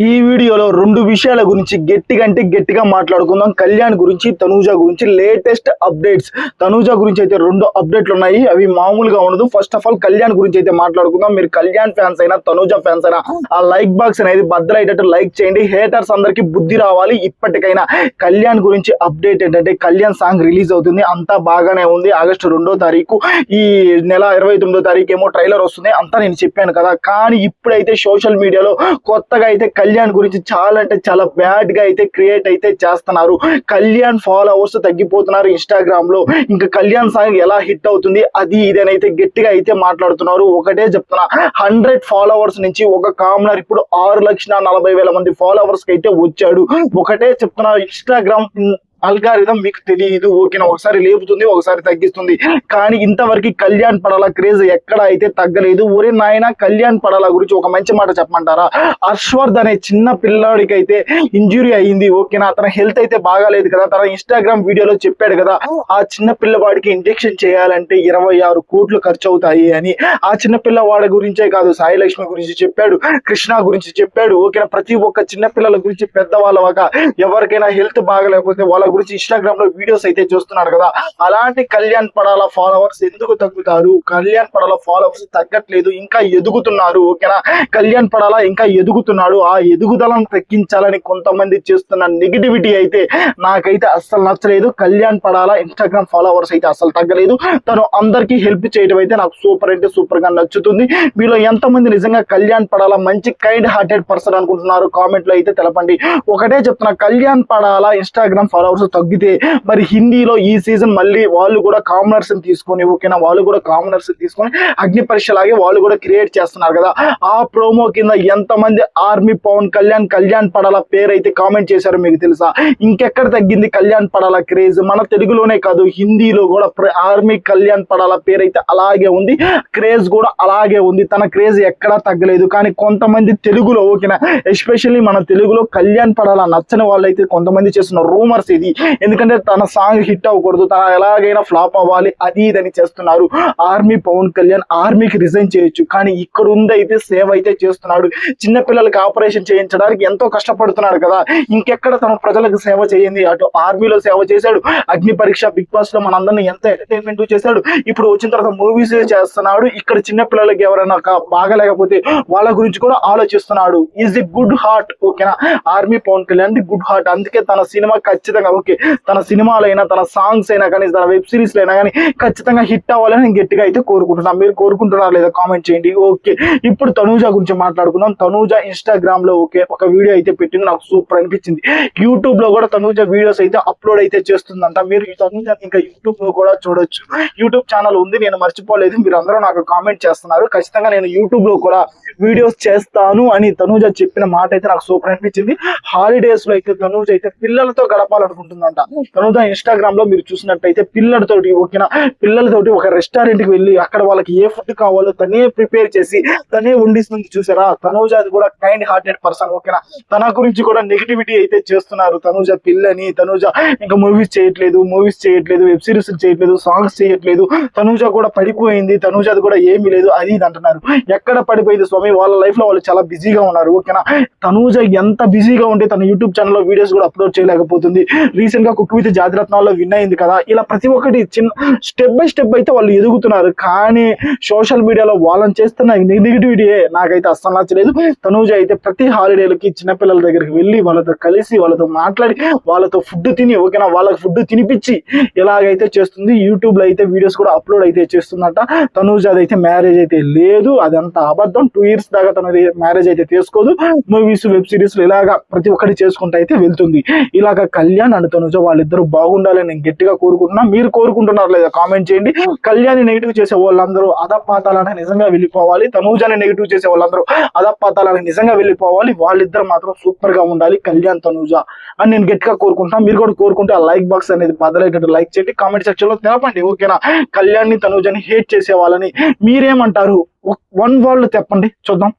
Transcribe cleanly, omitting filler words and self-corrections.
ఈ వీడియోలో రెండు విషయాల గురించి గట్టిగా మాట్లాడుకుందాం. కళ్యాణ్ గురించి, తనూజ గురించి లేటెస్ట్ అప్డేట్స్. తనూజ గురించి అయితే రెండు అప్డేట్లు ఉన్నాయి, అవి మామూలుగా ఉండదు. ఫస్ట్ ఆఫ్ ఆల్ కళ్యాణ్ గురించి అయితే మాట్లాడుకుందాం. మీరు కళ్యాణ్ ఫ్యాన్స్ అయినా తనూజ ఫ్యాన్స్ అయినా ఆ లైక్ బాక్స్ అనేది బద్దలయ్యేటట్టు లైక్ చేయండి. హేటర్స్ అందరికి బుద్ధి రావాలి. ఇప్పటికైనా కళ్యాణ్ గురించి అప్డేట్ ఏంటంటే, కళ్యాణ్ సాంగ్ రిలీజ్ అవుతుంది, అంతా బాగానే ఉంది. ఆగస్టు 2వ తారీఖు, ఈ నెల 29వ తారీఖు ఏమో ట్రైలర్ వస్తుంది, అంతా నేను చెప్పాను కదా. కానీ ఇప్పుడైతే సోషల్ మీడియాలో కొత్తగా అయితే కళ్యాణ్ గురించి చాలా అంటే చాలా బ్యాడ్ గా అయితే క్రియేట్ అయితే చేస్తున్నారు. కళ్యాణ్ ఫాలోవర్స్ తగ్గిపోతున్నారు ఇన్స్టాగ్రామ్ లో. ఇంకా కళ్యాణ్ సాంగ్ ఎలా హిట్ అవుతుంది అది ఇదేనైతే గట్టిగా అయితే మాట్లాడుతున్నారు. ఒకటే చెప్తున్నా, 100 ఫాలోవర్స్ నుంచి ఒక కామనర్ ఇప్పుడు 6,40,000 మంది ఫాలోవర్స్ కి అయితే వచ్చాడు. ఒకటే చెప్తున్నా, ఇన్స్టాగ్రామ్ అల్గారిథం మీకు తెలియదు, ఓకేనా? ఒకసారి లేపుతుంది, ఒకసారి తగ్గిస్తుంది. కానీ ఇంతవరకు కళ్యాణ్ పడాల క్రేజ్ ఎక్కడ అయితే తగ్గలేదు. ఒరే నాయన, కళ్యాణ్ పడాల గురించి ఒక మంచి మాట చెప్పమంటారా? హర్షవర్ధ్ అనే చిన్న పిల్లాడికి అయితే ఇంజురీ అయ్యింది, ఓకేనా? తన హెల్త్ అయితే బాగాలేదు కదా. తన ఇన్స్టాగ్రామ్ వీడియోలో చెప్పాడు కదా, ఆ చిన్న పిల్లవాడికి ఇంజెక్షన్ చేయాలంటే 26 కోట్లు ఖర్చు అవుతాయి అని. ఆ చిన్న పిల్లవాడి గురించే కాదు, సాయి లక్ష్మి గురించి చెప్పాడు, కృష్ణ గురించి చెప్పాడు, ఓకేనా? ప్రతి ఒక్క చిన్న పిల్లల గురించి, పెద్దవాళ్ళ ఎవరికైనా హెల్త్ బాగలేకపోతే వాళ్ళ గురించి ఇన్స్టాగ్రామ్ లో వీడియోస్ అయితే చూస్తున్నాడు కదా. అలాంటి కళ్యాణ్ పడాల ఫాలోవర్స్ ఎందుకు తగ్గుతారు? కళ్యాణ్ పడాల ఫాలోవర్స్ తగ్గట్లేదు, ఇంకా ఎదుగుతున్నారు, ఓకేనా? కళ్యాణ్ పడాల ఇంకా ఎదుగుతున్నాడు. ఆ ఎదుగుదలను తగ్గించాలని కొంతమంది చేస్తున్న నెగిటివిటీ అయితే నాకైతే అస్సలు నచ్చలేదు. కళ్యాణ్ పడాల ఇన్స్టాగ్రామ్ ఫాలోవర్స్ అయితే అస్సలు తగ్గలేదు. తను అందరికీ హెల్ప్ చేయడం అయితే నాకు సూపర్ అంటే సూపర్ గా నచ్చుతుంది. మీలో ఎంతమంది నిజంగా కళ్యాణ్ పడాల మంచి కైండ్ హార్టెడ్ పర్సన్ అనుకుంటున్నారు? కామెంట్ లో అయితే తెలపండి. ఒకటే చెప్తున్నా, కళ్యాణ్ పడాల ఇన్స్టాగ్రామ్ ఫాలోవర్స్ తగ్గితే మరి హిందీలో ఈ సీజన్ మళ్ళీ వాళ్ళు కూడా కామనర్స్ తీసుకొని, ఓకేనా, వాళ్ళు కూడా కామనర్స్ తీసుకొని అగ్ని పరీక్ష లాగే వాళ్ళు కూడా క్రియేట్ చేస్తున్నారు కదా. ఆ ప్రోమో కింద ఎంతమంది ఆర్మీ పవన్ కళ్యాణ్ పడాల పేరు అయితే కామెంట్ చేశారు మీకు తెలుసా? ఇంకెక్కడ తగ్గింది కళ్యాణ్ పడాల క్రేజ్? మన తెలుగులోనే కాదు, హిందీలో కూడా ఆర్మీ కళ్యాణ్ పడాల పేరు అయితే అలాగే ఉంది, క్రేజ్ కూడా అలాగే ఉంది. తన క్రేజ్ ఎక్కడా తగ్గలేదు. కానీ కొంతమంది తెలుగులో, ఓకేనా, ఎస్పెషల్లీ మన తెలుగులో కళ్యాణ్ పడాల నచ్చని వాళ్ళు అయితే కొంతమంది చేస్తున్న రూమర్స్ ఇది. ఎందుకంటే తన సాంగ్ హిట్ అవ్వకూడదు, తన ఎలాగైనా ఫ్లాప్ అవ్వాలి, అది ఇదని చేస్తున్నారు. ఆర్మీ పవన్ కళ్యాణ్ ఆర్మీకి రిజైన్ చేయొచ్చు, కానీ ఇక్కడ ఉందైతే సేవ అయితే చేస్తున్నాడు. చిన్న పిల్లలకి ఆపరేషన్ చేయించడానికి ఎంతో కష్టపడుతున్నాడు కదా. ఇంకెక్కడ తన ప్రజలకు సేవ చేయండి? అటు ఆర్మీలో సేవ చేశాడు, అగ్ని పరీక్ష, బిగ్ బాస్ లో మనందరినీ ఎంత ఎంటర్టైన్మెంట్ చేశాడు. ఇప్పుడు వచ్చిన తర్వాత మూవీస్ చేస్తున్నాడు. ఇక్కడ చిన్న పిల్లలకి ఎవరైనా బాగలేకపోతే వాళ్ళ గురించి కూడా ఆలోచిస్తున్నాడు. ఈజ్ ఎ గుడ్ హార్ట్, ఓకేనా? Army Pavan Kalyan the good heart. అందుకే తన సినిమా ఖచ్చితంగా, ఓకే, తన సినిమాలైనా, తన సాంగ్స్ అయినా కానీ, తన వెబ్ సిరీస్ అయినా కానీ ఖచ్చితంగా హిట్ అవ్వాలని నేను గట్టిగా అయితే కోరుకుంటున్నాను. మీరు కోరుకుంటున్నారా లేదా కామెంట్ చేయండి. ఓకే, ఇప్పుడు తనూజ గురించి మాట్లాడుకుందాం. తనూజ ఇన్స్టాగ్రామ్ లో, ఓకే, ఒక వీడియో అయితే పెట్టింది, నాకు సూపర్ అనిపించింది. యూట్యూబ్ లో కూడా తనూజ వీడియోస్ అయితే అప్లోడ్ అయితే చేస్తుందంట. మీరు తనూజ ఇంకా యూట్యూబ్ లో కూడా చూడొచ్చు. యూట్యూబ్ ఛానల్ ఉంది, నేను మర్చిపోలేదు. మీరు అందరూ నాకు కామెంట్ చేస్తున్నారు. ఖచ్చితంగా నేను యూట్యూబ్ లో కూడా వీడియోస్ చేస్తాను అని తనూజ చెప్పిన మాట అయితే నాకు సూపర్ అనిపించింది. హాలిడేస్ లో అయితే తనూజ అయితే పిల్లలతో గడపాలనుకుంటుందంట. తనూజ ఇన్స్టాగ్రామ్ లో మీరు చూసినట్టయితే పిల్లలతోటి, ఓకేనా, పిల్లలతోటి ఒక రెస్టారెంట్ కి వెళ్ళి అక్కడ వాళ్ళకి ఏ ఫుడ్ కావాలో తనే ప్రిపేర్ చేసి తనే వండిస్తుంది. చూసారా? తనూజ అది కూడా కైండ్ హార్టెడ్ పర్సన్, ఓకేనా? తన గురించి కూడా నెగిటివిటీ అయితే చేస్తున్నారు. తనూజ పిల్లని, తనూజ ఇంకా మూవీస్ చేయట్లేదు, వెబ్ సిరీస్ చేయట్లేదు, సాంగ్స్ చేయట్లేదు, తనూజ కూడా పడిపోయింది, తనూజది కూడా ఏమీ లేదు, అది ఇది అంటున్నారు. ఎక్కడ పడిపోయింది స్వామి? వాళ్ళ లైఫ్ లో వాళ్ళు చాలా బిజీగా ఉన్నారు, ఓకేనా? తనూజ ఎంత బిజీగా ఉంటే తన యూట్యూబ్ ఛానల్లో వీడియోస్ కూడా అప్లోడ్ చేయలేకపోతుంది. రీసెంట్ గా కుక్ విత్ జాతిరత్నాల్లో విన్ అయింది కదా. ఇలా ప్రతి ఒక్కటి చిన్న స్టెప్ బై స్టెప్ అయితే వాళ్ళు ఎదుగుతున్నారు. కానీ సోషల్ మీడియాలో వాళ్ళని చేస్తున్న నెగిటివిటీ నాకైతే అస్సలు నచ్చలేదు. తనూజ అయితే ప్రతి హాలిడేలకి చిన్నపిల్లల దగ్గరికి వెళ్ళి వాళ్ళతో కలిసి, వాళ్ళతో మాట్లాడి, వాళ్ళతో ఫుడ్ తిని, ఓకేనా, వాళ్ళకి ఫుడ్ తినిపించి ఎలాగైతే చేస్తుంది. యూట్యూబ్ లో అయితే వీడియోస్ కూడా అప్లోడ్ అయితే చేస్తుందంట. తనూజ అయితే మ్యారేజ్ అయితే లేదు, అదంతా అబద్ధం. 2 years దాకా తన మ్యారేజ్ అయితే చేసుకోదు. మూవీస్, వెబ్ సిరీస్ ఇలాగా ప్రతి ఒక్కటి చేసుకుంటూ అయితే వెళ్తుంది. ఇలాగ కళ్యాణ్ అండ్ తనూజ వాళ్ళిద్దరు బాగుండాలని నేను గట్టిగా కోరుకుంటున్నా. మీరు కోరుకుంటున్నారు లేదా కామెంట్ చేయండి. కళ్యాణ్ నెగిటివ్ చేసే వాళ్ళందరూ అధపాతాలని నిజంగా వెళ్ళిపోవాలి. తనూజని నెగిటివ్ చేసే వాళ్ళందరూ అధపాతాలని నిజంగా వెళ్ళిపోవాలి. వాళ్ళిద్దరు మాత్రం సూపర్ గా ఉండాలి, కళ్యాణ్ తనూజ అని నేను గట్టిగా కోరుకుంటున్నా. మీరు కూడా కోరుకుంటే ఆ లైక్ బాక్స్ అనేది బదలైనట్టు లైక్ చేయండి. కామెంట్ సెక్షన్ లో తెలపండి, ఓకేనా? కళ్యాణ్ ని, తనూజని హేట్ చేసే వాళ్ళని మీరేమంటారు? 1 word చెప్పండి, చూద్దాం.